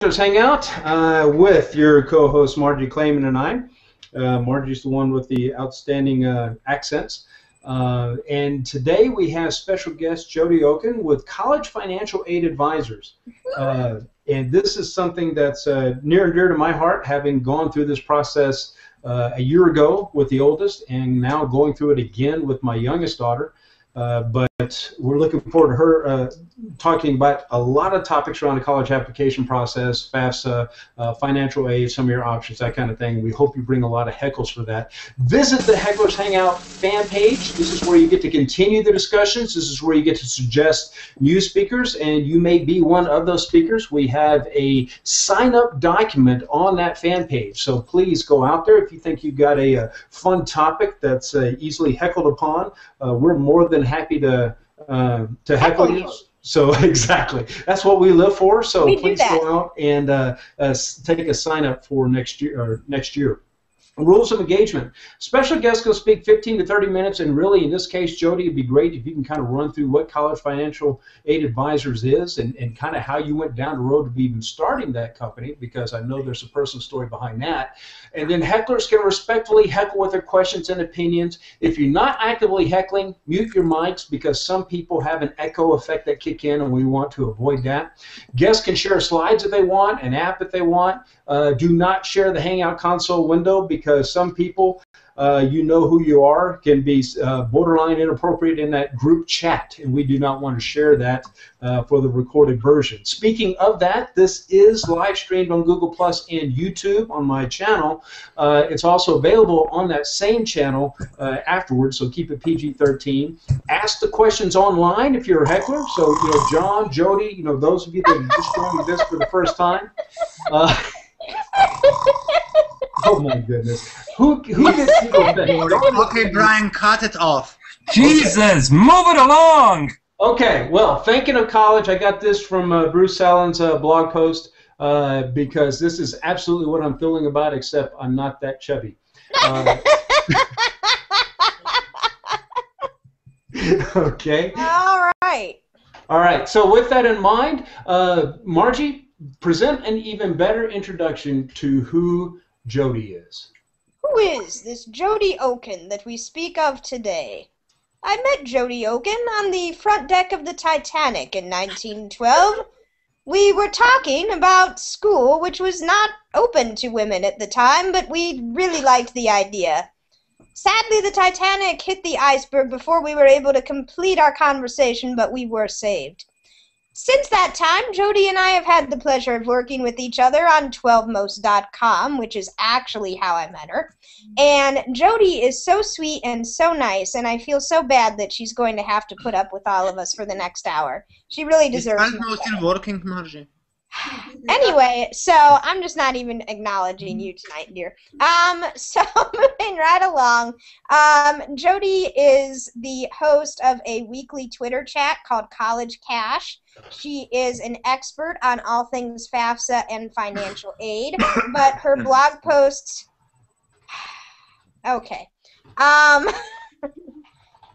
Hecklers Hangout with your co-host Margie Clayman and I. Margie's the one with the outstanding accents. And today we have special guest Jody Oken with College Financial Aid Advisors. And this is something that's near and dear to my heart, having gone through this process a year ago with the oldest and now going through it again with my youngest daughter. But we're looking forward to her talking about a lot of topics around the college application process, FAFSA, financial aid, some of your options, that kind of thing. We hope you bring a lot of heckles for that. Visit the Hecklers Hangout fan page. This is where you get to continue the discussions. This is where you get to suggest new speakers, and you may be one of those speakers. We have a sign-up document on that fan page, so please go out there if you think you've got a fun topic that's easily heckled upon. We're more than happy to heckle you. So exactly, that's what we live for. So please go out and take a sign up for next year. Rules of engagement. Special guest will speak 15 to 30 minutes, and really, in this case, Jody, it'd be great if you can kind of run through what College Financial Aid Advisors is and kind of how you went down the road to even starting that company, because I know there's a personal story behind that. And then hecklers can respectfully heckle with their questions and opinions. If you're not actively heckling, mute your mics, because some people have an echo effect that kick in, and we want to avoid that. Guests can share slides if they want, an app if they want. Do not share the Hangout console window, because some people, you know who you are, can be borderline inappropriate in that group chat, and we do not want to share that for the recorded version. Speaking of that, this is live streamed on Google Plus and YouTube on my channel. It's also available on that same channel afterwards, so keep it PG-13. Ask the questions online if you're a heckler. So, you know, John, Jody, you know, those of you that are just joining this for the first time. Oh my goodness. Who gets people that? Okay, Brian, cut it off. Jesus, move it along. Okay, well, thinking of college, I got this from Bruce Allen's blog post, because this is absolutely what I'm feeling about, except I'm not that chubby. Okay. All right. All right, so with that in mind, Margie, present an even better introduction to who Jody is. Who is this Jody Oken that we speak of today? I met Jody Oken on the front deck of the Titanic in 1912. We were talking about school, which was not open to women at the time, but we really liked the idea. Sadly, the Titanic hit the iceberg before we were able to complete our conversation, but we were saved. Since that time, Jody and I have had the pleasure of working with each other on 12most.com, which is actually how I met her. And Jody is so sweet and so nice, and I feel so bad that she's going to have to put up with all of us for the next hour. She really deserves it. Is still working, Margie? Anyway, so I'm just not even acknowledging you tonight, dear. So moving right along, Jody is the host of a weekly Twitter chat called College Cash. She is an expert on all things FAFSA and financial aid, but her blog posts... Okay.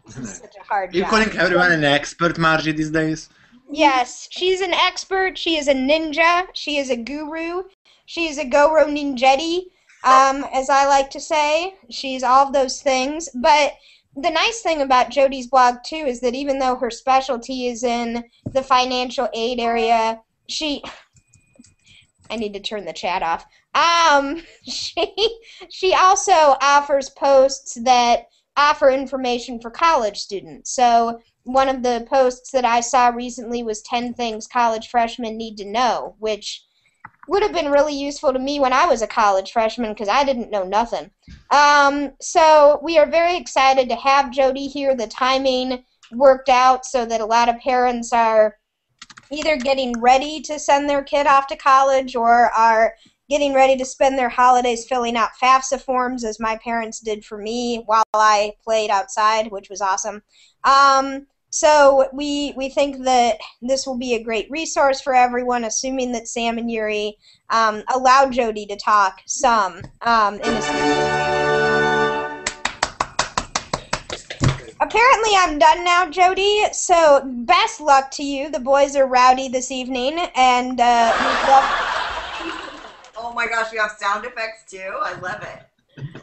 This is such a hard job. You're calling everyone an expert, Margie, these days? Yes, she's an expert, she is a ninja, she is a guru, she is a Goro Ninjetti, as I like to say. She's all of those things, but the nice thing about Jody's blog, too, is that even though her specialty is in the financial aid area, I need to turn the chat off. She also offers posts that offer information for college students. So one of the posts that I saw recently was 10 things college freshmen need to know, which would have been really useful to me when I was a college freshman, because I didn't know nothing. So we are very excited to have Jody here. The timing worked out so that a lot of parents are either getting ready to send their kid off to college or are getting ready to spend their holidays filling out FAFSA forms, as my parents did for me while I played outside, which was awesome. So we think that this will be a great resource for everyone, assuming that Sam and Yuri allow Jody to talk some in this video. Apparently I'm done now, Jody, so best luck to you. The boys are rowdy this evening, and my gosh, we have sound effects too. I love it.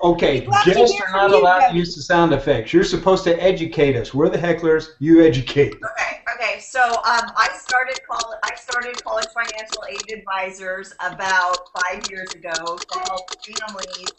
Okay, We'd love to guests hear are from not you, allowed to Jody. use the sound effects. You're supposed to educate us. We're the hecklers. You educate. Okay. So I started college financial aid advisors about 5 years ago to help families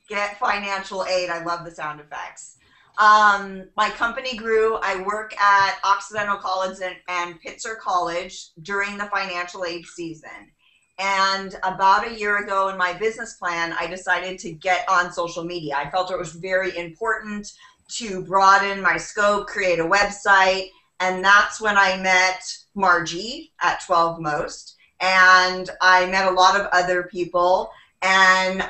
get financial aid. I love the sound effects. My company grew. I work at Occidental College and Pitzer College during the financial aid season. And about a year ago in my business plan, I decided to get on social media. I felt it was very important to broaden my scope, create a website, and that's when I met Margie at 12 Most, and I met a lot of other people, and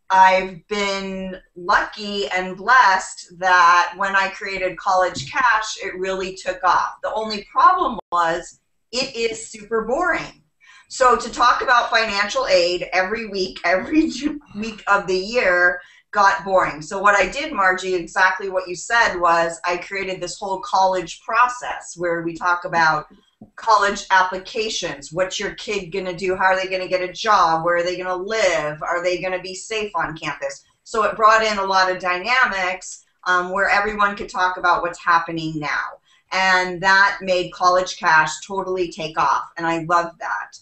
I've been lucky and blessed that when I created College Cash, it really took off. The only problem was it is super boring. So to talk about financial aid every week of the year got boring. So what I did, Margie, exactly what you said, was I created this whole college process where we talk about college applications. What's your kid going to do? How are they going to get a job? Where are they going to live? Are they going to be safe on campus? So it brought in a lot of dynamics where everyone could talk about what's happening now. And that made College Cash totally take off. And I love that.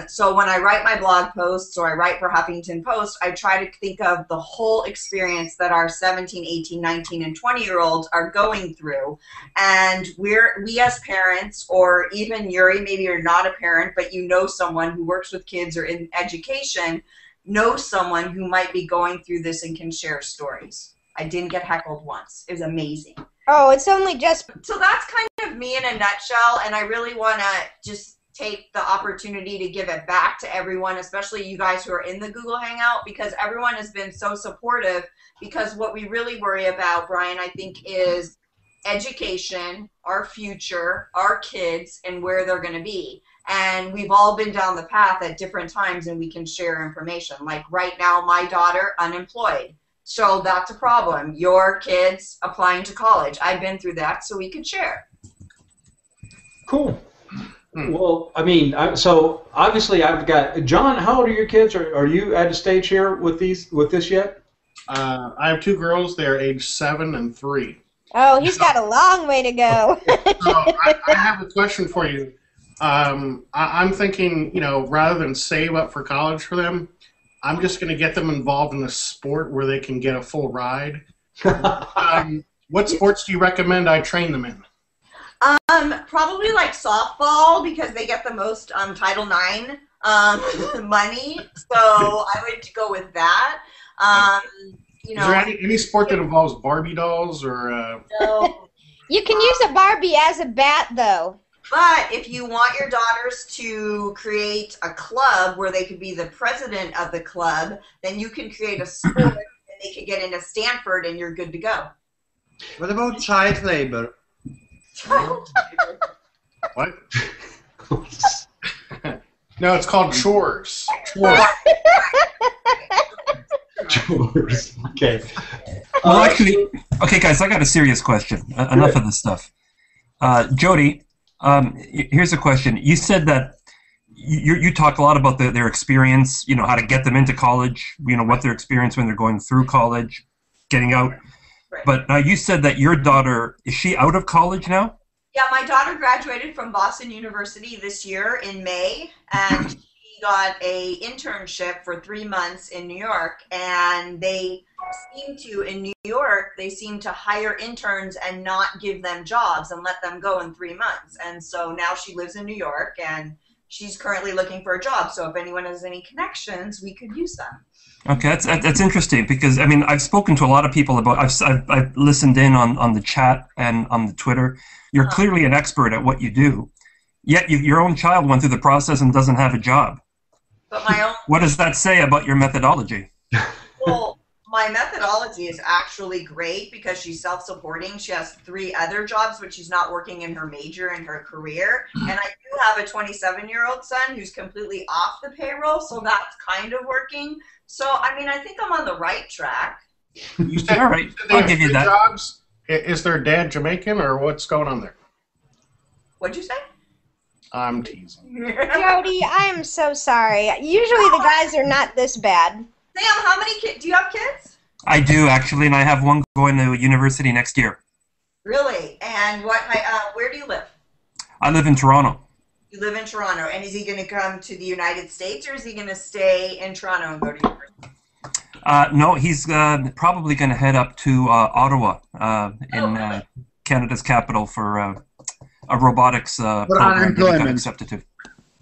So when I write my blog posts or I write for Huffington Post, I try to think of the whole experience that our 17, 18, 19, and 20-year-olds are going through. And we as parents, or even Yuri, maybe you're not a parent, but you know someone who works with kids or in education, knows someone who might be going through this and can share stories. I didn't get heckled once. It was amazing. Oh, it's only just... So that's kind of me in a nutshell, and I really want to just take the opportunity to give it back to everyone, especially you guys who are in the Google Hangout, because everyone has been so supportive. Because what we really worry about, Brian, I think, is education, our future, our kids, and where they're going to be. And we've all been down the path at different times, and we can share information. Like right now, my daughter, unemployed. So that's a problem. Your kids applying to college. I've been through that, so we can share. Cool. Well, I mean, so obviously I've got John. How old are your kids? Are you at a stage here with this yet? I have two girls. They're age 7 and 3. Oh, he's got a long way to go. So I have a question for you. I'm thinking, rather than save up for college for them, I'm just going to get them involved in a sport where they can get a full ride. What sports do you recommend I train them in? Probably like softball, because they get the most Title IX money. So I would go with that. Is there any sport that involves Barbie dolls or? No. You can use a Barbie as a bat, though. But if you want your daughters to create a club where they could be the president of the club, then you can create a sport and they could get into Stanford and you're good to go. What about child labor? What? No, it's called chores. Chores. Chores. Okay. Well, actually, okay, guys, I got a serious question. Enough of this stuff. Jody, here's a question. You said that you talk a lot about their experience, how to get them into college, what their experience when they're going through college, getting out. Right. But you said that your daughter, is she out of college now? Yeah, my daughter graduated from Boston University this year in May, and she got a internship for 3 months in New York. And in New York, they seem to hire interns and not give them jobs and let them go in 3 months. And so now she lives in New York, and she's currently looking for a job. So if anyone has any connections, we could use them. Okay, that's interesting, because I mean I've spoken to a lot of people about. I've listened in on the chat and on the Twitter. You're clearly an expert at what you do, yet your own child went through the process and doesn't have a job. But my own. What does that say about your methodology? Well, my methodology is actually great because she's self-supporting. She has 3 other jobs, but she's not working in her major in her career. And I do have a 27-year-old son who's completely off the payroll, so that's kind of working. So, I mean, I think I'm on the right track. You said, all right, I'll give you that. Jobs. Is their dad Jamaican, or what's going on there? What'd you say? I'm teasing. Jody, I am so sorry. Usually the guys are not this bad. Sam, how many kids? Do you have kids? I do, actually, and I have one going to university next year. Really? And where do you live? I live in Toronto. You live in Toronto. And is he going to come to the United States, or is he going to stay in Toronto and go to university? No, he's probably going to head up to Ottawa, in Canada's capital for a robotics program that he got accepted to.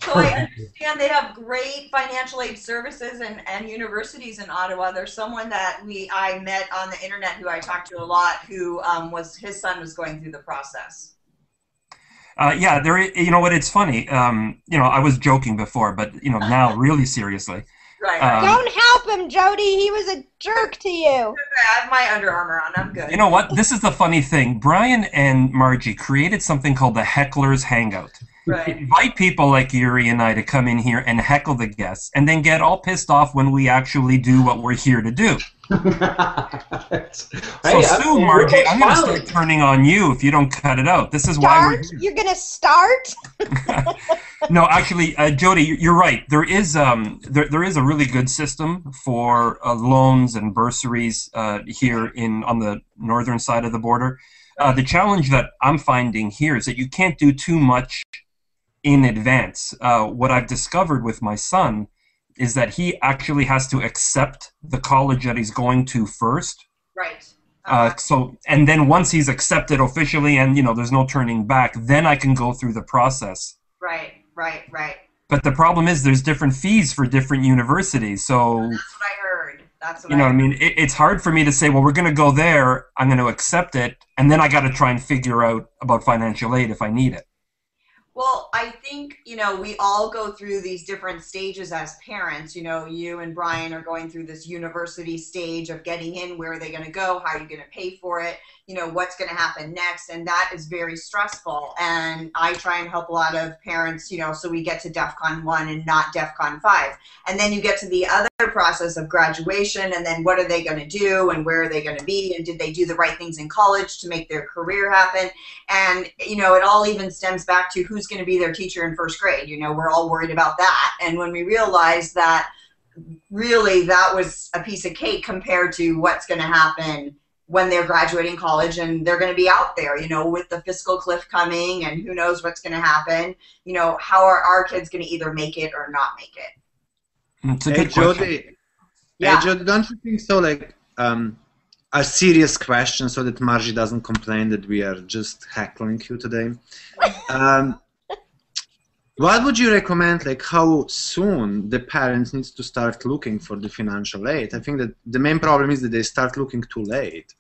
So I understand they have great financial aid services and universities in Ottawa. There's someone that I met on the internet who I talked to a lot, who his son was going through the process. Yeah, you know what? It's funny. You know, I was joking before, but you know, now really seriously. Right. Don't help him, Jody. He was a jerk to you. I have my Under Armour on. I'm good. You know what? This is the funny thing. Brian and Margie created something called the Hecklers Hangout. Right. Invite people like Yuri and I to come in here and heckle the guests, and then get all pissed off when we actually do what we're here to do. So soon, Margie, I'm going to start turning on you if you don't cut it out. This is why we're here. You're going to start? No, actually, Jody, you're right. There is a really good system for loans and bursaries here on the northern side of the border. The challenge that I'm finding here is that you can't do too much in advance. What I've discovered with my son is that he actually has to accept the college that he's going to first. Right. And then once he's accepted officially, and you know, there's no turning back, then I can go through the process. Right. But the problem is there's different fees for different universities. So that's what I heard. That's what you know what I mean? It's hard for me to say, well, we're going to go there, I'm going to accept it, and then I got to try and figure out about financial aid if I need it. Well, I think, you know, we all go through these different stages as parents. You know, you and Brian are going through this university stage of getting in. Where are they going to go? How are you going to pay for it? You know, what's going to happen next? And that is very stressful. And I try and help a lot of parents, you know, so we get to DEFCON 1 and not DEFCON 5. And then you get to the other process of graduation, and then what are they going to do, and where are they going to be, and did they do the right things in college to make their career happen? And, you know, it all even stems back to who's going to be their teacher in first grade. You know, we're all worried about that. And when we realize that really that was a piece of cake compared to what's going to happen when they're graduating college and they're going to be out there, you know, with the fiscal cliff coming and who knows what's going to happen, you know, how are our kids going to either make it or not make it? It's a good question. Hey, Jody, don't you think so, like, a serious question so that Margie doesn't complain that we are just heckling you today. What would you recommend, like, how soon the parents need to start looking for the financial aid? I think that the main problem is that they start looking too late.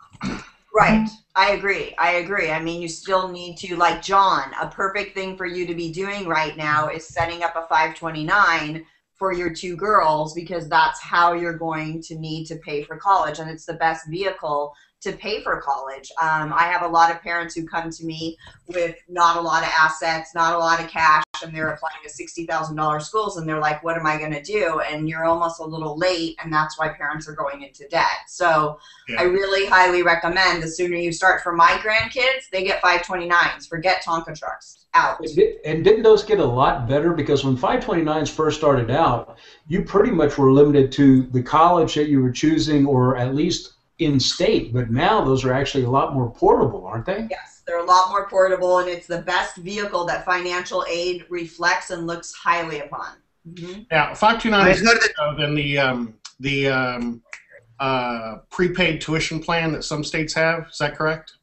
Right. I agree. I mean, you still need to, like John, a perfect thing for you to be doing right now is setting up a 529 for your two girls, because that's how you're going to need to pay for college, and it's the best vehicle to pay for college. I have a lot of parents who come to me with not a lot of assets, not a lot of cash, and they're applying to $60,000 schools, and they're like, what am I going to do? And you're almost a little late, and that's why parents are going into debt. So I really highly recommend the sooner you start. For my grandkids, they get 529s. Forget Tonka trucks. Out. And didn't those get a lot better? Because when 529s first started out, you pretty much were limited to the college that you were choosing, or at least in state. But now those are actually a lot more portable, aren't they? Yes, they're a lot more portable, and it's the best vehicle that financial aid reflects and looks highly upon. Mm-hmm. Yeah, 529 is better than the prepaid tuition plan that some states have. Is that correct?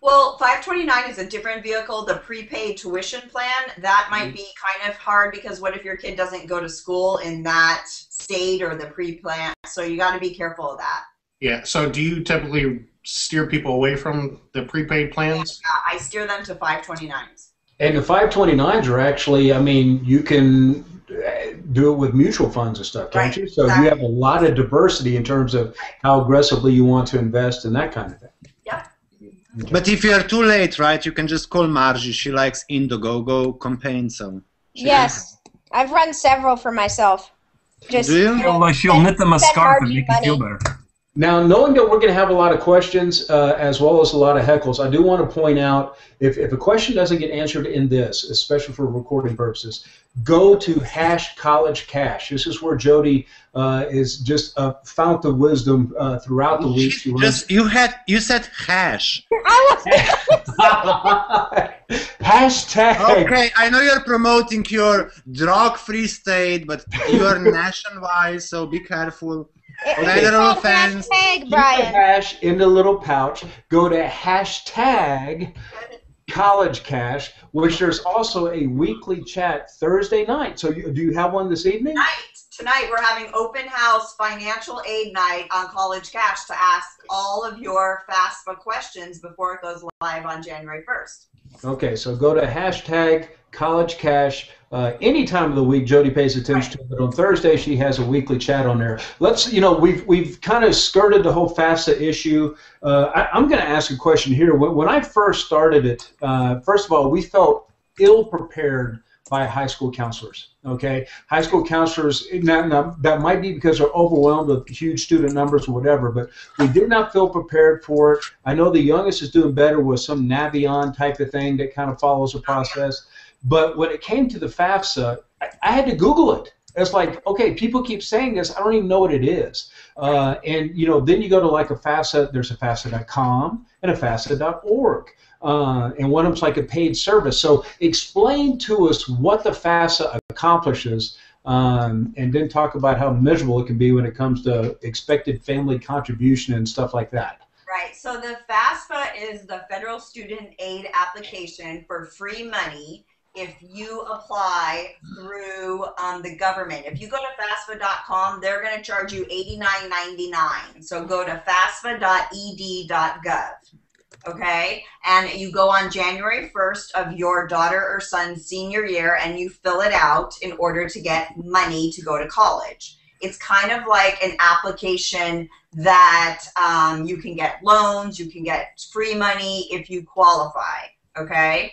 Well, 529 is a different vehicle. The prepaid tuition plan, that might be kind of hard, because what if your kid doesn't go to school in that state or the pre-plan? So you got to be careful of that. Yeah, so do you typically steer people away from the prepaid plans? Yeah, I steer them to 529s. And the 529s are actually, I mean, you can do it with mutual funds and stuff, can't you? So you have a lot of diversity in terms of how aggressively you want to invest and that kind of thing. Yeah. But if you're too late, right, you can just call Margie. She likes Indiegogo campaigns, so. Yes, I've run several for myself. Just do you? She'll knit them a scarf and make you feel better. Now, knowing that we're going to have a lot of questions as well as a lot of heckles, I do want to point out if a question doesn't get answered in this, especially for recording purposes, go to #CollegeCash. This is where Jody is just a fount of wisdom throughout the week. You said hash. Hashtag. Okay, I know you're promoting your drug-free state, but you are nationwide, so be careful. Federal offense. Hashtag, Keep the Brian. hash in the little pouch. Go to #CollegeCash, which there's also a weekly chat Thursday night. So do you have one this evening? Tonight we're having open house financial aid night on College Cash to ask all of your FAFSA questions before it goes live on January 1st. Okay, so go to #CollegeCash. Any time of the week, Jody pays attention to it. But on Thursday, she has a weekly chat on there. We've kind of skirted the whole FAFSA issue. I'm going to ask a question here. When I first started it, first of all, we felt ill prepared by high school counselors. Okay, high school counselors. Now that might be because they're overwhelmed with huge student numbers or whatever, but we did not feel prepared for it. I know the youngest is doing better with some Navion type of thing that kind of follows a process. But when it came to the FAFSA, I had to Google it. It's like, okay, people keep saying this. I don't even know what it is. And then you go to like a FAFSA. There's a FAFSA.com and a FAFSA.org. And one of them's like a paid service. So explain to us what the FAFSA accomplishes, and then talk about how miserable it can be when it comes to expected family contribution and stuff like that. Right. So the FAFSA is the Federal Student Aid Application for free money if you apply through the government. If you go to FAFSA.com, they're going to charge you $89.99. So go to FAFSA.ed.gov. Okay, and you go on January 1st of your daughter or son's senior year and you fill it out in order to get money to go to college. It's kind of like an application that you can get loans, you can get free money if you qualify, okay?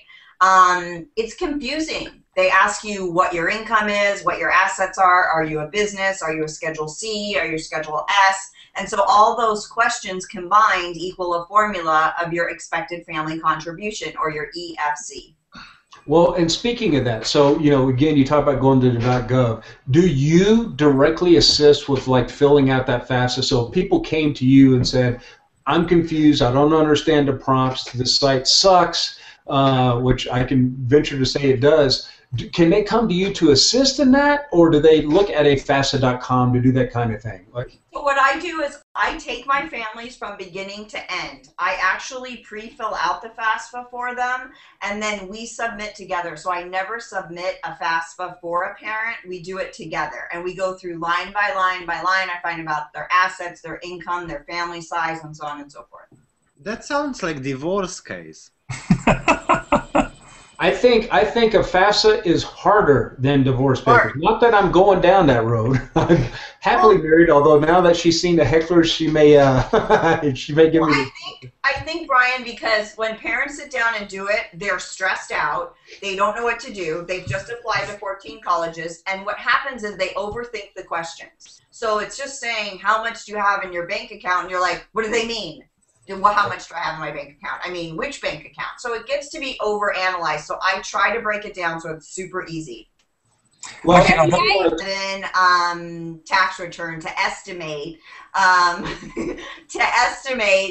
It's confusing. They ask you what your income is, what your assets are you a business, are you a Schedule C, are you a Schedule S? And so all those questions combined equal a formula of your expected family contribution, or your EFC. Well, and speaking of that, so, again, you talk about going to the .gov. Do you directly assist with, like, filling out that FAFSA? So if people came to you and said, I'm confused, I don't understand the prompts, the site sucks, which I can venture to say it does, can they come to you to assist in that, or do they look at a FAFSA.com to do that kind of thing? So what I do is I take my families from beginning to end. I actually pre-fill out the FAFSA for them, and then we submit together. So I never submit a FAFSA for a parent. We do it together, and we go through line by line by line. I find about their assets, their income, their family size, and so on and so forth. That sounds like divorce case. I think a FAFSA is harder than divorce papers. Not that I'm going down that road. I'm happily married, although now that she's seen the Hecklers, she may give me. I think, Brian, because when parents sit down and do it, they're stressed out. They don't know what to do. They've just applied to 14 colleges, and what happens is they overthink the questions. So it's just saying, how much do you have in your bank account? And you're like, what do they mean? How much do I have in my bank account? I mean, which bank account? So it gets to be overanalyzed. So I try to break it down so it's super easy. Well, then tax return to estimate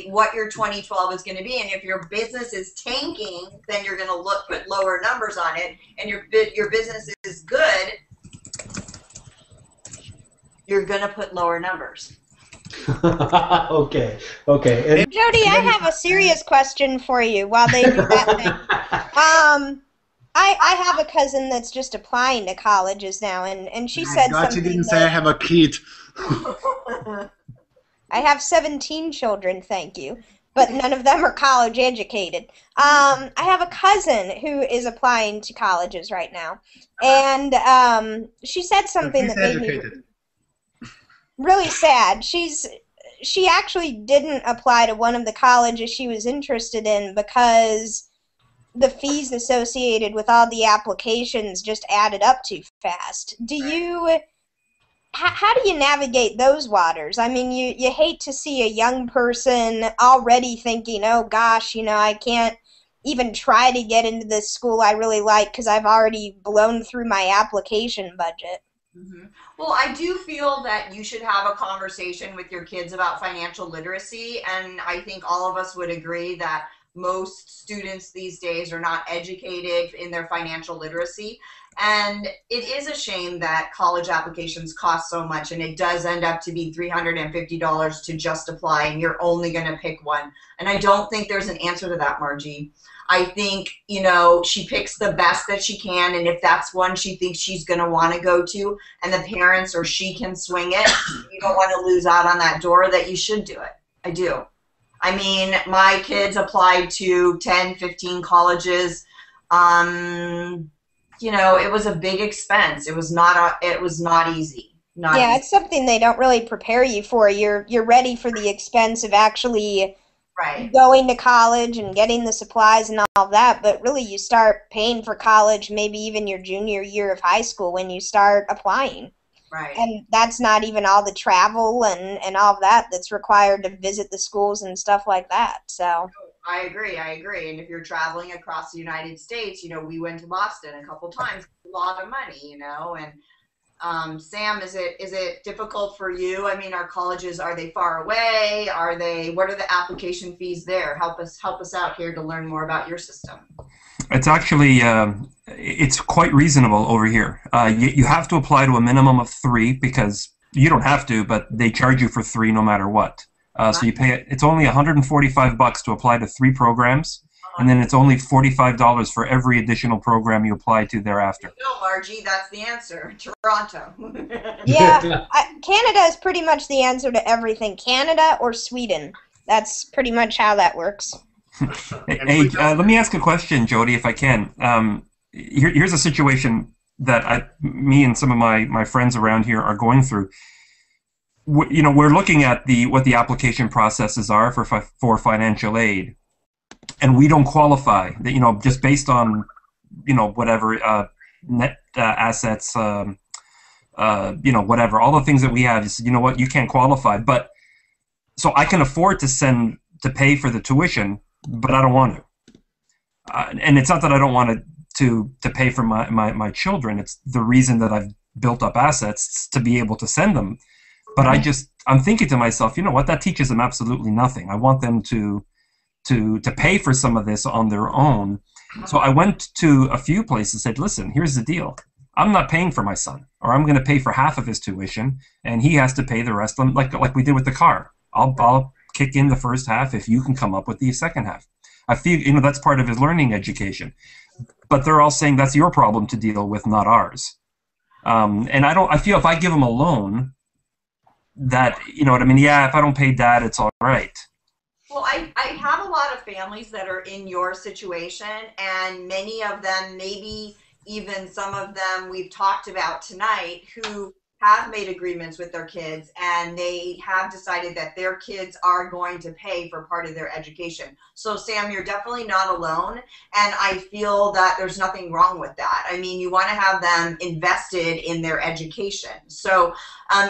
what your 2012 is going to be. And if your business is tanking, then you're going to put lower numbers on it. And your business is good, you're going to put lower numbers. Okay. And Jody, I have a serious question for you while they do that thing. I have a cousin that's just applying to colleges now, and she said something. You didn't say I have a kid. I have 17 children, thank you, but none of them are college educated. I have a cousin who is applying to colleges right now, and she said something that made me really sad. She actually didn't apply to one of the colleges she was interested in because the fees associated with all the applications just added up too fast. how do you navigate those waters? I mean, you hate to see a young person already thinking, oh gosh, I can't even try to get into this school I really like because I've already blown through my application budget. Mm-hmm. Well, I do feel that you should have a conversation with your kids about financial literacy, and I think all of us would agree that most students these days are not educated in their financial literacy. And it is a shame that college applications cost so much, and it does end up to be $350 to just apply, and you're only going to pick one. And I don't think there's an answer to that, Margie. I think, she picks the best that she can, and if that's one she thinks she's going to want to go to, and the parents or she can swing it, you don't want to lose out on that door, that you should do it. I do. I mean, my kids applied to 10, 15 colleges. It was a big expense. It was not easy. It's something they don't really prepare you for. You're ready for the expense of actually going to college and getting the supplies and all that, but really you start paying for college maybe even your junior year of high school when you start applying. Right. And that's not even all the travel and all of that that's required to visit the schools and stuff like that. So I agree. And if you're traveling across the United States, we went to Boston a couple times, a lot of money, and Sam, is it difficult for you? I mean, our colleges, are they far away? What are the application fees there? Help us out here to learn more about your system. It's actually, it's quite reasonable over here. You have to apply to a minimum of 3 because you don't have to, but they charge you for 3 no matter what. So you pay it's only $145 to apply to 3 programs, and then it's only $45 for every additional program you apply to thereafter. No, Margie, that's the answer. Toronto. Yeah, Canada is pretty much the answer to everything. Canada or Sweden. That's pretty much how that works. Hey, let me ask a question, Jody, if I can. Here's a situation that me and some of my friends around here are going through. We're looking at what the application processes are for financial aid, and we don't qualify. Just based on whatever net assets, whatever, all the things that we have. Is, you can't qualify. But so I can afford to pay for the tuition, but I don't want to. And it's not that I don't want to pay for my children. It's the reason that I've built up assets to be able to send them. But I'm thinking to myself, what, that teaches them absolutely nothing. I want them to pay for some of this on their own. So I went to a few places and said, listen, here's the deal. I'm not paying for my son, or I'm going to pay for half of his tuition, and he has to pay the rest, like we did with the car. I'll kick in the first half if you can come up with the second half. I feel, that's part of his learning education. But they're all saying that's your problem to deal with, not ours. And I feel if I give them a loan, that, what I mean? Yeah, if I don't pay Dad, it's all right. Well, I have a lot of families that are in your situation, and many of them, maybe even some of them we've talked about tonight, who have made agreements with their kids, and they have decided that their kids are going to pay for part of their education. So, Sam, you're definitely not alone, and I feel that there's nothing wrong with that. I mean, you want to have them invested in their education. So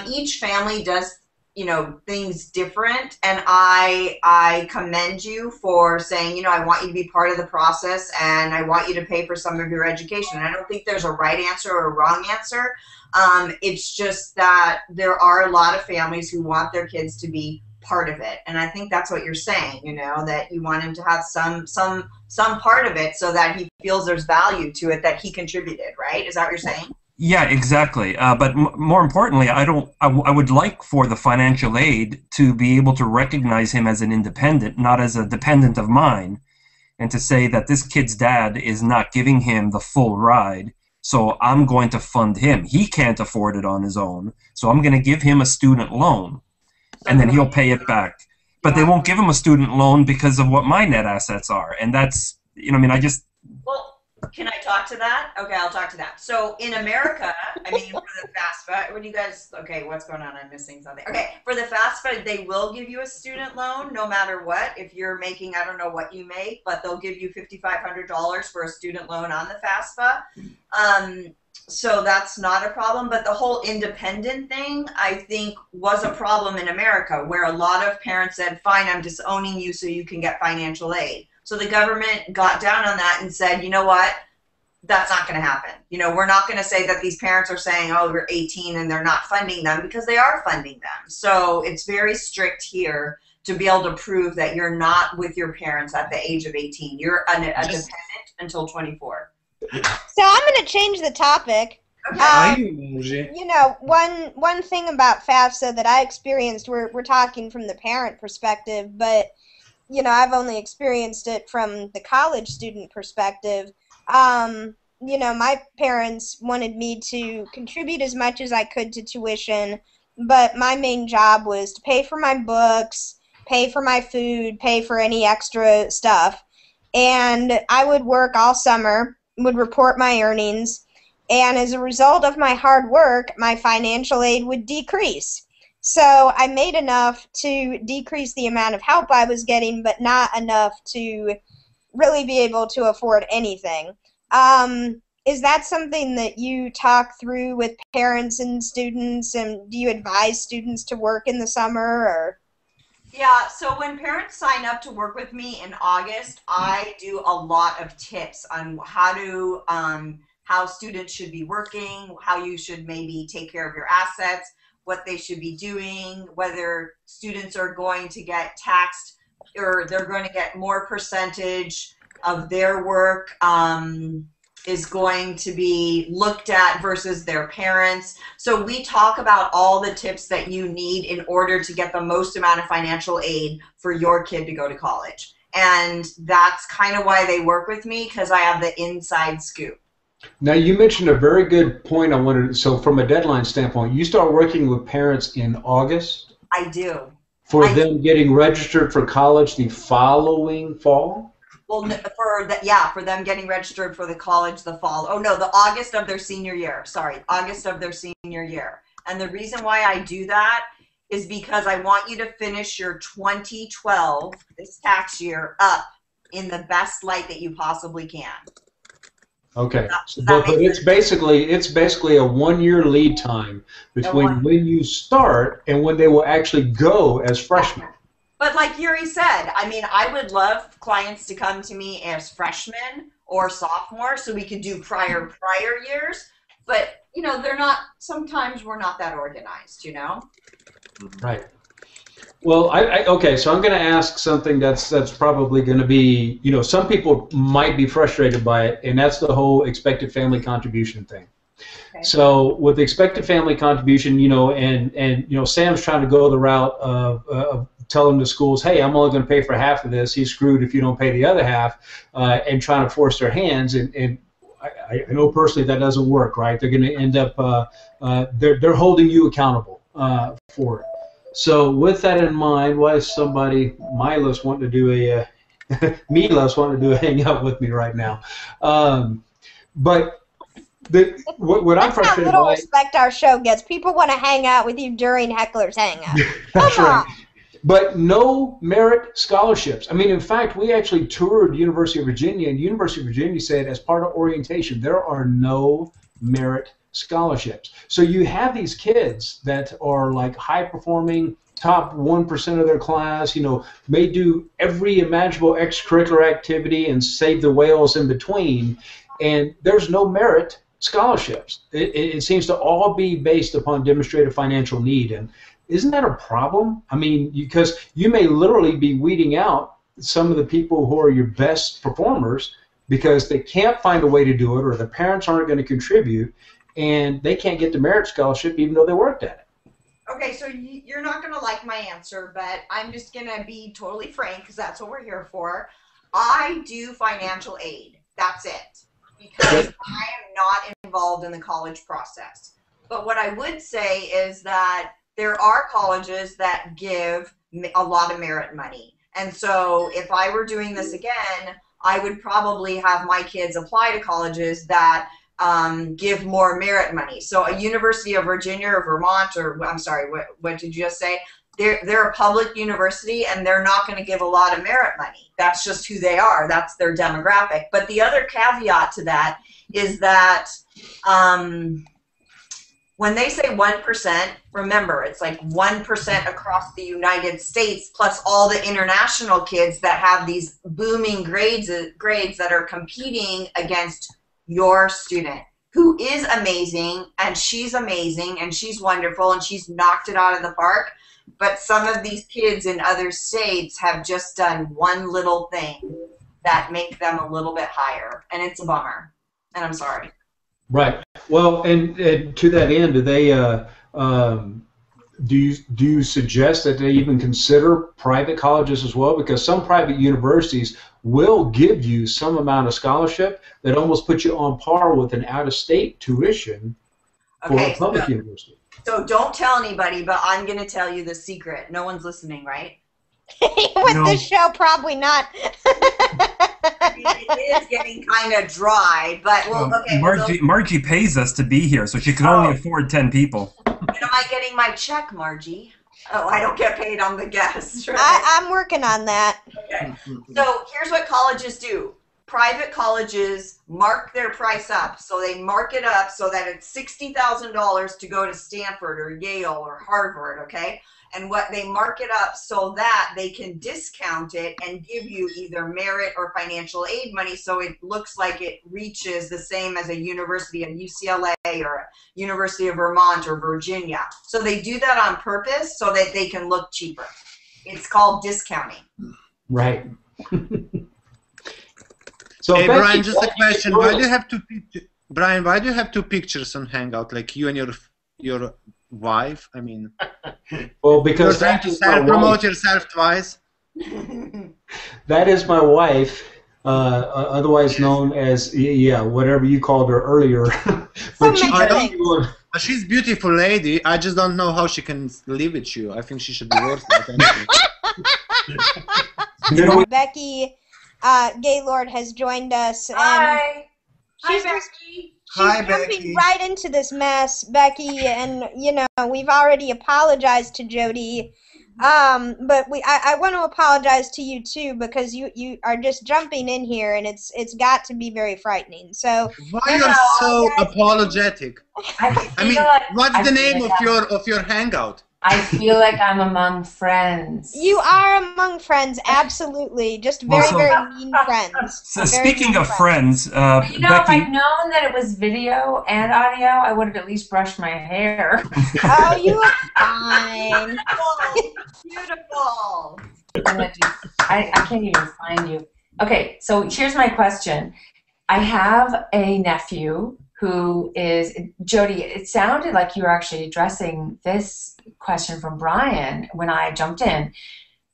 each family does things different, and I commend you for saying, I want you to be part of the process, and I want you to pay for some of your education. And I don't think there's a right answer or a wrong answer. It's just that there are a lot of families who want their kids to be part of it, and I think that's what you're saying. That you want him to have some part of it, so that he feels there's value to it, that he contributed. Right? Is that what you're saying? Yeah, exactly. But more importantly, I would like for the financial aid to be able to recognize him as an independent, not as a dependent of mine, and to say that this kid's dad is not giving him the full ride, so I'm going to fund him. He can't afford it on his own, so I'm going to give him a student loan, and then he'll pay it back. But they won't give him a student loan because of what my net assets are, and that's, Well, can I talk to that? Okay, I'll talk to that. So in America, for the FAFSA, what's going on? I'm missing something. Okay, for the FAFSA, they will give you a student loan no matter what. If you're making, I don't know what you make, but they'll give you $5,500 for a student loan on the FAFSA. So that's not a problem, but the whole independent thing, I think, was a problem in America, where a lot of parents said, fine, I'm disowning you so you can get financial aid. So the government got down on that and said, you know what, that's not going to happen. You know, we're not going to say that these parents are saying, oh, we're 18 and they're not funding them, because they are funding them. So it's very strict here to be able to prove that you're not with your parents at the age of 18. You're a dependent until 24. So I'm going to change the topic. You know, one thing about FAFSA that I experienced, we're talking from the parent perspective, but, you know, I've only experienced it from the college student perspective. You know, my parents wanted me to contribute as much as I could to tuition, but my main job was to pay for my books, pay for my food, pay for any extra stuff. And I would work all summer, would report my earnings, and as a result of my hard work, my financial aid would decrease. So I made enough to decrease the amount of help I was getting, but not enough to really be able to afford anything. Is that something that you talk through with parents and students, and do you advise students to work in the summer, or? Yeah, so when parents sign up to work with me in August, I do a lot of tips on how students should be working, how you should maybe take care of your assets, what they should be doing, whether students are going to get taxed or they're going to get more percentage of their work is going to be looked at versus their parents. So we talk about all the tips that you need in order to get the most amount of financial aid for your kid to go to college. And that's kind of why they work with me, because I have the inside scoop. Now, you mentioned a very good point. So from a deadline standpoint, you start working with parents in August? I do. For them getting registered for college the following fall? Well, for them getting registered for the college the fall. Oh, no, the August of their senior year. Sorry, August of their senior year. And the reason why I do that is because I want you to finish your 2012, this tax year, up in the best light that you possibly can. Okay, but it's basically a 1-year lead time between when you start and when they will actually go as freshmen. But like Yuri said, I mean, I would love clients to come to me as freshmen or sophomores so we could do prior years. But, you know, sometimes we're not that organized, you know? Right. Well, okay, so I'm going to ask something that's probably going to be, you know, some people might be frustrated by it, and that's the whole expected family contribution thing. Okay. So with the expected family contribution, you know, and you know, Sam's trying to go the route of telling the schools, hey, I'm only going to pay for half of this. He's screwed if you don't pay the other half, and trying to force their hands. And I know personally that doesn't work, right? They're going to end up they're holding you accountable for it. So with that in mind, why is somebody Milos wanting to do Milos wanting to do a hangout with me right now? But what I'm frustrated by. That's how little respect our show gets. People want to hang out with you during Hecklers Hangout. That's right. But no merit scholarships. I mean, in fact, we actually toured University of Virginia, and University of Virginia said as part of orientation, there are no merit scholarships. So you have these kids that are like high performing, top 1% of their class, you know, may do every imaginable extracurricular activity and save the whales in between, and there's no merit scholarships. It seems to all be based upon demonstrated financial need. And isn't that a problem? I mean, because you may literally be weeding out some of the people who are your best performers because they can't find a way to do it, or the parents aren't going to contribute, and they can't get the merit scholarship even though they worked at it. Okay, so you're not going to like my answer, but I'm just going to be totally frank because that's what we're here for. I do financial aid. That's it. Because I am not involved in the college process. But what I would say is that there are colleges that give a lot of merit money. And so if I were doing this again, I would probably have my kids apply to colleges that give more merit money. So a University of Virginia or Vermont, or I'm sorry, what did you just say? they're a public university and they're not going to give a lot of merit money. That's just who they are. That's their demographic. But the other caveat to that is that when they say 1%, remember, it's like 1% across the United States plus all the international kids that have these booming grades that are competing against your student, who is amazing, and she's wonderful, and she's knocked it out of the park. But some of these kids in other states have just done one little thing that make them a little bit higher, and it's a bummer. And I'm sorry. Right. Well, and to that end, do they do you suggest that they even consider private colleges as well? Because some private universities will give you some amount of scholarship that almost puts you on par with an out-of-state tuition for a public university. So don't tell anybody, but I'm going to tell you the secret. No one's listening, right? With this show, probably not. It is getting kind of dry, but Margie pays us to be here, so she can only afford 10 people. When am I getting my check, Margie? Oh, I don't get paid on the guest. Right? I'm working on that. Okay. So here's what colleges do. Private colleges mark their price up. So they mark it up so that it's $60,000 to go to Stanford or Yale or Harvard, okay? And what they mark it up so that they can discount it and give you either merit or financial aid money, so it looks like it reaches the same as a university of UCLA or a University of Vermont or Virginia. So they do that on purpose so that they can look cheaper. It's called discounting. Right. So hey, Brian, just a question. Why do you have Brian, why do you have two pictures on Hangout, like you and your wife? I mean, well, because you're trying to promote yourself twice. That is my wife, otherwise known as whatever you called her earlier. But she's a beautiful lady. I just don't know how she can live with you. I think she should be worth it. Becky Gaylord has joined us. And Hi. Hi, Becky. She's jumping right into this mess, Becky, and we've already apologized to Jody, but I want to apologize to you too, because you are just jumping in here, and it's got to be very frightening. So why are you so apologetic? I mean, what's the name of your Hangout? I feel like I'm among friends. You are among friends, absolutely. Just very, very mean friends. So speaking of friends, Becky, if Becky, I'd known that it was video and audio, I would have at least brushed my hair. Oh, you look fine. Beautiful. I can't even find you. Okay, so here's my question. I have a nephew who is, Jody, it sounded like you were actually addressing this question from Brian when I jumped in.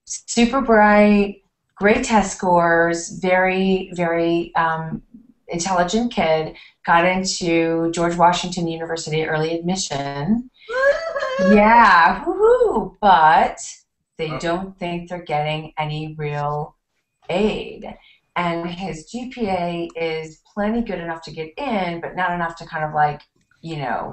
Super bright, great test scores, very, very intelligent kid, got into George Washington University early admission. Yeah, woohoo! But they don't think they're getting any real aid. And his GPA is plenty good enough to get in, but not enough to kind of like,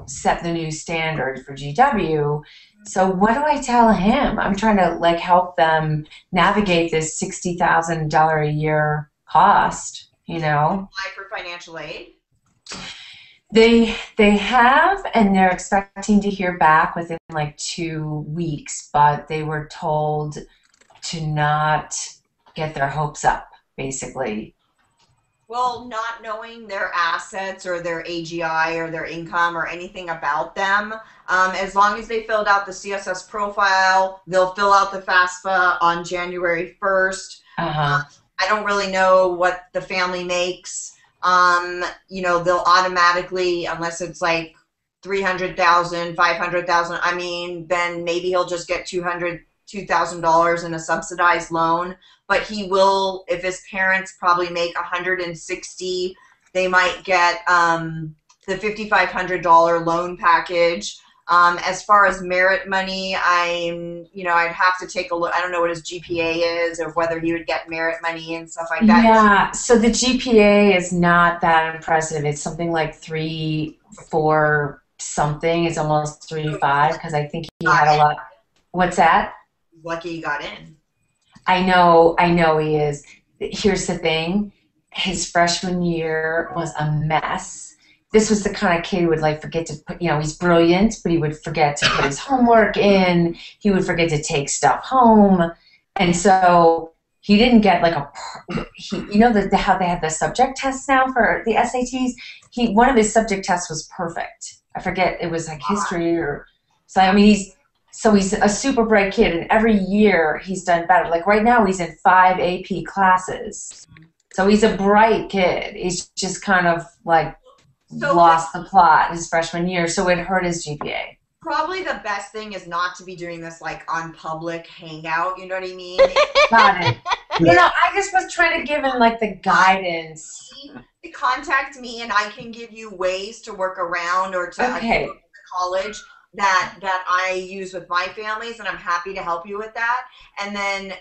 set the new standard for GW. So what do I tell him? I'm trying to like help them navigate this $60,000 a year cost, Apply for financial aid? They have, and they're expecting to hear back within like 2 weeks, but they were told to not get their hopes up, basically. Well, not knowing their assets or their AGI or their income or anything about them, as long as they filled out the CSS profile, they'll fill out the FAFSA on January 1st. I don't really know what the family makes. They'll automatically, unless it's like $300,000, $500,000, I mean, then maybe he'll just get $2,000 in a subsidized loan. But he will, if his parents probably make $160,000, they might get the $5,500 loan package. As far as merit money, I'd have to take a look. I don't know what his GPA is or whether he would get merit money and stuff like that. Yeah, so the GPA is not that impressive. It's something like 3.4 something. It's almost 3.5 because I think he had a lot. What's that? lucky he got in. I know he is. Here's the thing. His freshman year was a mess. This was the kind of kid who would like forget to put, he's brilliant, but he would forget to put his homework in. He would forget to take stuff home. And so he didn't get like how they have the subject tests now for the SATs? One of his subject tests was perfect. I forget, it was like history or so. I mean, he's a super bright kid, and every year he's done better. Like right now he's in 5 AP classes. So he's a bright kid. He's just kind of like lost the plot his freshman year, so it hurt his GPA. Probably the best thing is not to be doing this like on public Hangout, you know what I mean? Got it. I just was trying to give him like the guidance. Contact me and I can give you ways to work around or to college that I use with my families, and I'm happy to help you with that. And then,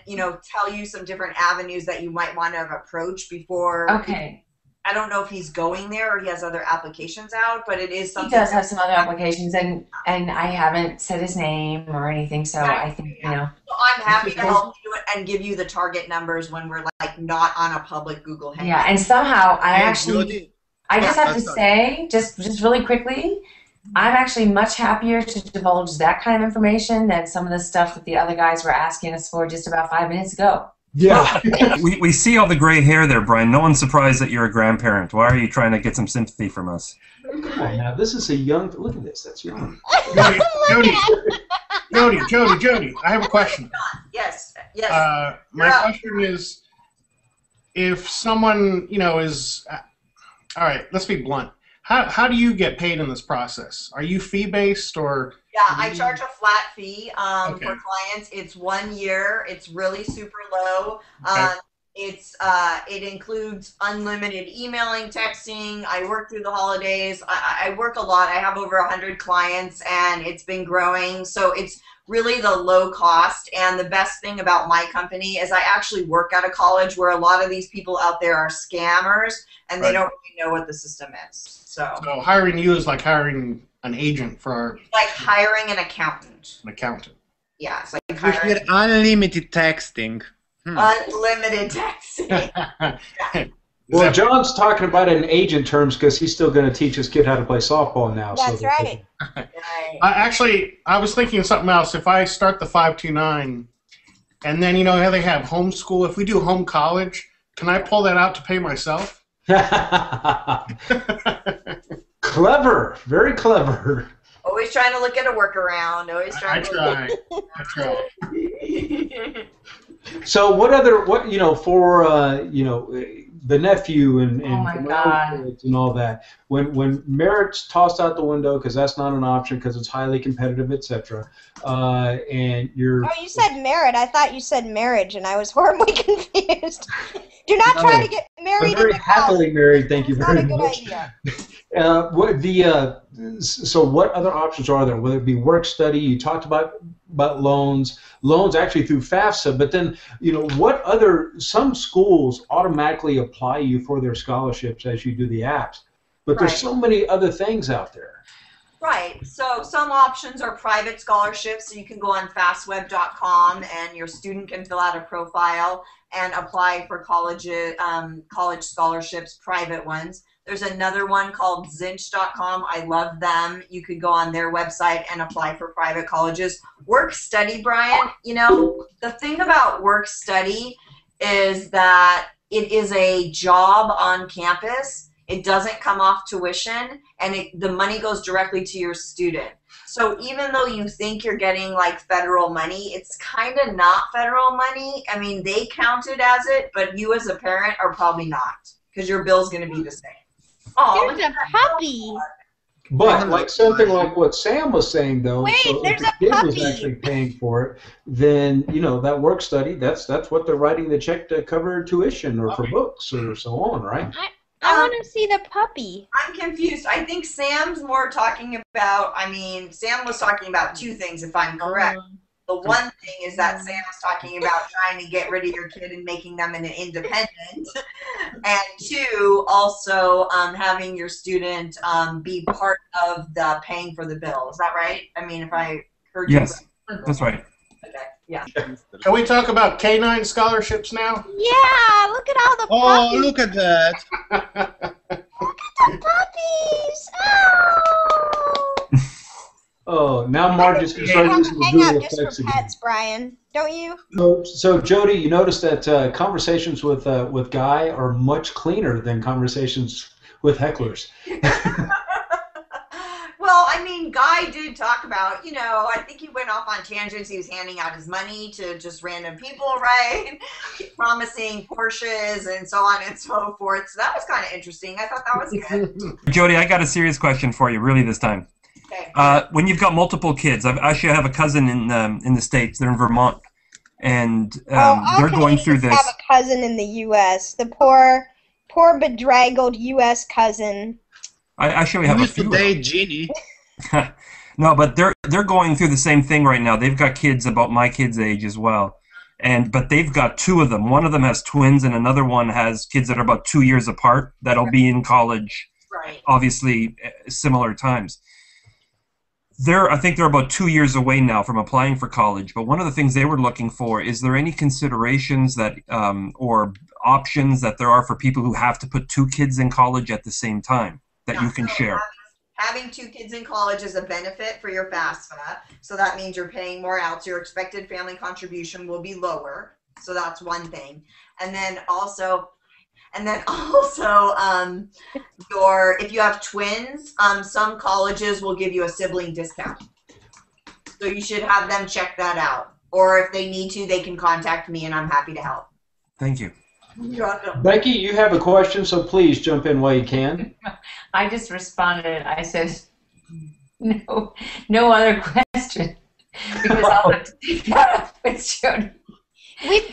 tell you some different avenues that you might want to approach before. Okay. I don't know if he's going there or he has other applications out, but it is something. He does have some other applications, and I haven't said his name or anything, so I think, So I'm happy to help you and give you the target numbers when we're like not on a public Google Hangout. Yeah, and somehow I just have to say, just really quickly, I'm actually much happier to divulge that kind of information than some of the stuff that the other guys were asking us for just about 5 minutes ago. Yeah. we see all the gray hair there, Brian. No one's surprised that you're a grandparent. Why are you trying to get some sympathy from us? Come on now, this is a young. Look at this. That's young. Jody, I have a question. Yes. My question is, if someone is, all right, let's be blunt. How do you get paid in this process? Are you fee based or? Yeah, I charge a flat fee for clients. It's 1 year. It's really super low. It includes unlimited emailing, texting. I work through the holidays. I work a lot. I have over 100 clients, and it's been growing. So it's really the low cost. And the best thing about my company is I actually work at a college where a lot of these people out there are scammers, and they don't really know what the system is. So hiring you is like hiring an agent for like hiring an accountant. An accountant. Yeah, it's like You hiring hear unlimited texting. unlimited texting. Well, John's talking about it in agent terms because he's still going to teach his kid how to play softball now. That's right. I was thinking of something else. If I start the 529, and then how they have homeschool. If we do home college, can I pull that out to pay myself? Clever, very clever. Always trying to look at a workaround. Always trying I try. So what for the nephew and Oh my God. kids and all that, when merit's tossed out the window because that's not an option because it's highly competitive, etc. And you're Oh, you said merit. I thought you said marriage, and I was horribly confused. Do not try to get married. I'm very happily married. Thank you It's very not a much. good idea. So what other options are there? Whether it be work study, you talked about loans actually through FAFSA, but then what other, some schools automatically apply you for their scholarships as you do the apps, but there's so many other things out there. Right. So some options are private scholarships. So you can go on fastweb.com and your student can fill out a profile and apply for college scholarships, private ones. There's another one called zinch.com. I love them. You could go on their website and apply for private colleges. Work study, Brian, the thing about work study is that it is a job on campus. It doesn't come off tuition, and the money goes directly to your student. So even though you think you're getting like federal money, it's kind of not federal money. I mean, they count it as it, but you as a parent are probably not because your bill's going to be the same. Oh, There's a puppy. But like something like what Sam was saying, though, Wait, so if there's the a kid was puppy. actually paying for it, then that work study, that's what they're writing the check to cover tuition or for books or so on, right? I want to see the puppy. I'm confused. I think Sam's more talking about, Sam was talking about two things, if I'm correct. The one thing is that Sam is talking about trying to get rid of your kid and making them an independent. And two, also having your student be part of the paying for the bill. Is that right? If I heard you. Yes, that's right. Okay. Yeah. Can we talk about canine scholarships now? Yeah, look at all the Oh, puppies. look at that. The puppies. Oh. Oh, now Margie's going to start using the Hang out Google just effects for again. pets, Brian. Don't you? So Jody, you noticed that conversations with Guy are much cleaner than conversations with hecklers. Well, I mean, Guy did talk about, I think he went off on tangents. He was handing out his money to just random people, right? Promising Porsches and so on and so forth. So that was kind of interesting. I thought that was good. Jody, I got a serious question for you, really, this time. Okay. When you've got multiple kids, I have a cousin in the States. They're in Vermont, and they're going through this. I have a cousin in the U.S. The poor bedraggled U.S. cousin. I actually have a Who's few. today, Jeannie? No, but they're going through the same thing right now. They've got kids about my kid's age as well, but they've got two of them. One of them has twins, and another one has kids that are about 2 years apart. That'll be in college, Right. obviously similar times. I think they're about 2 years away now from applying for college. But one of the things they were looking for is there any considerations that or options that there are for people who have to put two kids in college at the same time that you can share? Having two kids in college is a benefit for your FAFSA. So that means you're paying more out. So your expected family contribution will be lower. So that's one thing. And then also, if you have twins, some colleges will give you a sibling discount. So you should have them check that out. Or if they need to, they can contact me and I'm happy to help. Thank you. You're welcome. Becky, you have a question, so please jump in while you can. I just responded. I said, no other question. Because I'll have to take that up with Jody.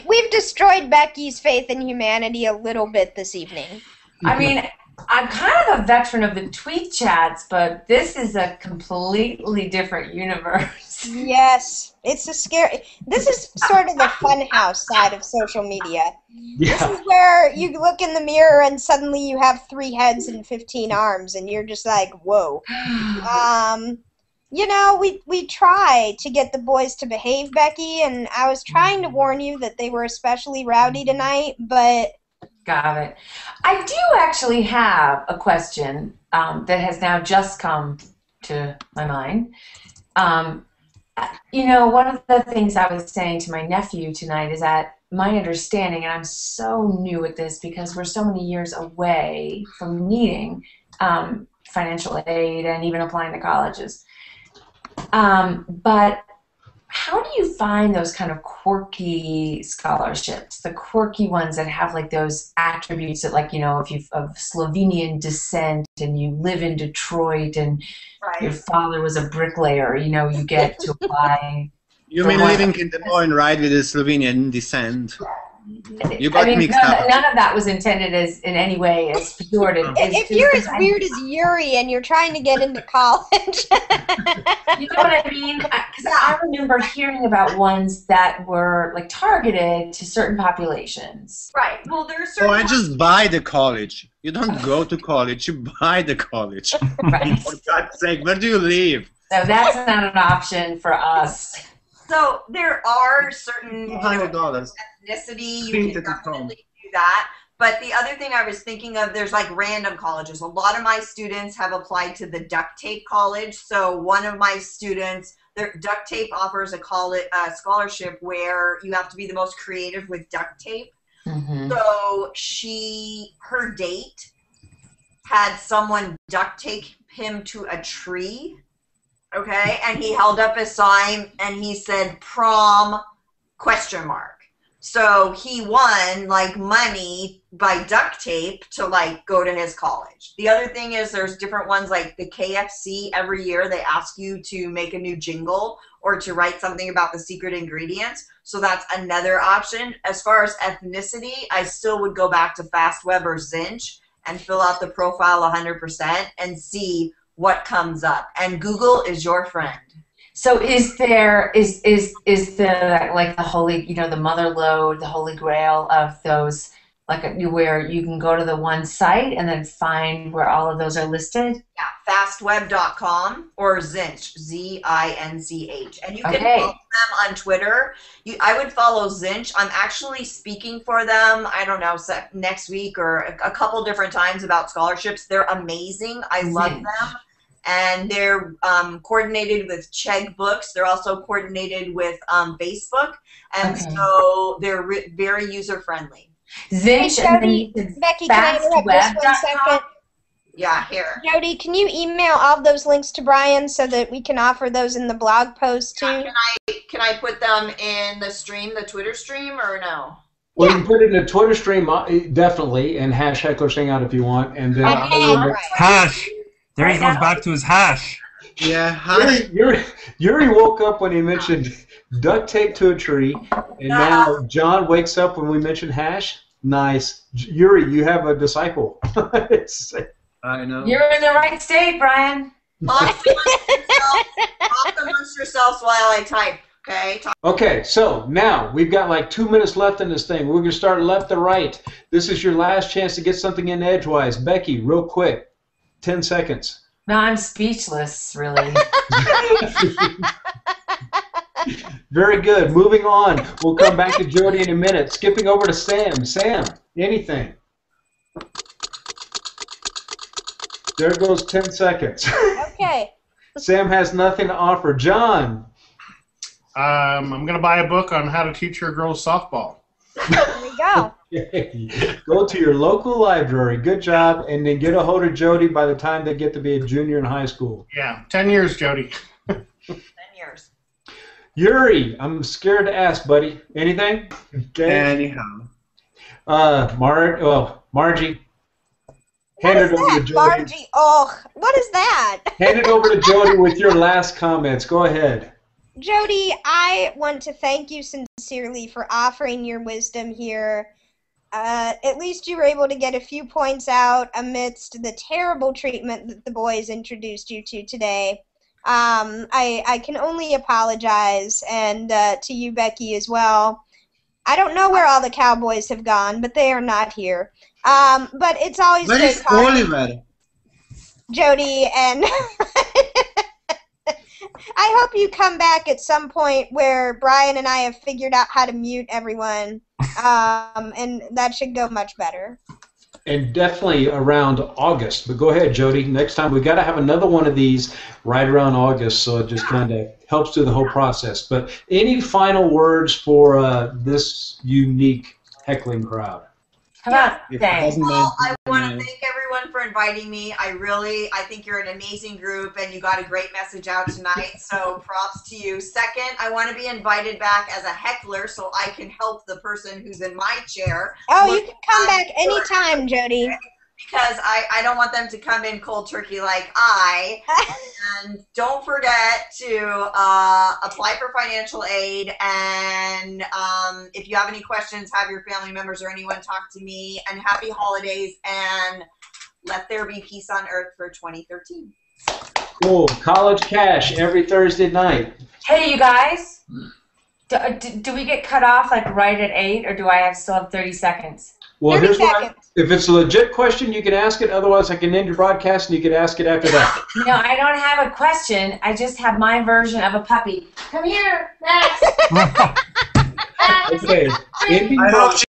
We've destroyed Becky's faith in humanity a little bit this evening. I mean, I'm kind of a veteran of the tweet chats, but this is a completely different universe. Yes, it's a scary. This is sort of the funhouse side of social media. This is where you look in the mirror and suddenly you have 3 heads and 15 arms, and you're just like, whoa. We try to get the boys to behave, Becky, and I was trying to warn you that they were especially rowdy tonight, but... Got it. I do actually have a question that has now just come to my mind. One of the things I was saying to my nephew tonight is that my understanding, and I'm so new at this because we're so many years away from needing financial aid and even applying to colleges. But how do you find those kind of quirky scholarships, the quirky ones that have like those attributes that, like, if you're of Slovenian descent and you live in Detroit and your father was a bricklayer, you get to apply. You mean living in Des Moines, right, with a Slovenian descent? You got mixed up. None of that was intended as in any way as pejorative. If you're as weird as Yuri and you're trying to get into college. You know what I mean? Because I remember hearing about ones that were like targeted to certain populations. Right. Well, there's certain. I just buy the college. You don't go to college. You buy the college. Right. For God's sake, where do you live? So that's not an option for us. So there are certain $200. ethnicity you can definitely do that. But the other thing I was thinking of, there's like random colleges. A lot of my students have applied to the duct tape college. So one of my students, duct tape offers a scholarship where you have to be the most creative with duct tape. Mm-hmm. So her date had someone duct tape him to a tree. Okay, and he held up a sign and he said prom ? So he won like money by duct tape to like go to his college. The other thing is there's different ones like the KFC every year they ask you to make a new jingle or to write something about the secret ingredients. So that's another option. As far as ethnicity, I still would go back to FastWeb or Zinch and fill out the profile 100% and see what comes up. And Google is your friend. So is the like the holy, the mother lode, the holy grail of those like where you can go to the one site and then find where all of those are listed? Yeah, fastweb.com or Zinch, Z-I-N-C-H. And you can Okay. follow them on Twitter. I would follow Zinch. I'm actually speaking for them, I don't know, next week or a couple different times about scholarships. They're amazing. I love Zinch. them. And they're coordinated with Chegg Books. They're also coordinated with Facebook. And Okay. so they're very user-friendly. Zinch Hey, and then Jody, you said Becky, can I interrupt just 1 second? fastweb.com? Yeah, here. Jody, can you email all those links to Brian so that we can offer those in the blog post too? Can I put them in the stream, the Twitter stream, or no? Well, you can put it in a Twitter stream, definitely, and hash Hecklers Hangout if you want, and then Hash. There he goes back to his hash. Yeah. Yuri woke up when he mentioned duct tape to a tree, and now John wakes up when we mention hash. Nice. Yuri, you have a disciple. I know. You're in the right state, Brian. Talk amongst yourselves while I type, okay? Okay, so now we've got like 2 minutes left in this thing. We're going to start left to right. This is your last chance to get something in edgewise. Becky, real quick, 10 seconds. No, I'm speechless, really. Very good. Moving on. We'll come back to Jody in a minute. Skipping over to Sam. Sam, anything? There goes 10 seconds. Okay. Sam has nothing to offer. John. I'm going to buy a book on how to teach your girls softball. There we go. Go to your local library. Good job. And then get a hold of Jody by the time they get to be a junior in high school. Yeah, 10 years, Jody. 10 years. Yuri, I'm scared to ask, buddy. Anything? Okay. Anyhow. Margie. What Hand is it over to that, Jody. Margie? Oh, what is that? Hand it over to Jody with your last comments. Go ahead. Jody, I want to thank you sincerely for offering your wisdom here. At least you were able to get a few points out amidst the terrible treatment that the boys introduced you to today. I can only apologize, and to you, Becky, as well. I don't know where all the cowboys have gone, but they are not here. But it's always Where great is talking, Oliver? Jody, and I hope you come back at some point where Brian and I have figured out how to mute everyone, and that should go much better. And definitely around August. But go ahead, Jody. Next time we got to have another one of these right around August, so it just kind of helps through the whole process. But any final words for this unique heckling crowd? Come on, It Dang. doesn't Well, I matter. want to thank everyone for inviting me. I think you're an amazing group, and you got a great message out tonight, so props to you. Second, I want to be invited back as a heckler so I can help the person who's in my chair. Oh, you can come back anytime, Jody. Because I don't want them to come in cold turkey like I. And don't forget to apply for financial aid. And if you have any questions, have your family members or anyone talk to me. And happy holidays. And let there be peace on earth for 2013. Cool. College Cash every Thursday night. Hey, you guys. Do we get cut off like right at 8, or do I still have 30 seconds? Well, 30 here's what seconds. if it's a legit question, you can ask it. Otherwise, I can end your broadcast, and you can ask it after that. No, I don't have a question. I just have my version of a puppy. Come here, Max. Okay. Ending I hope she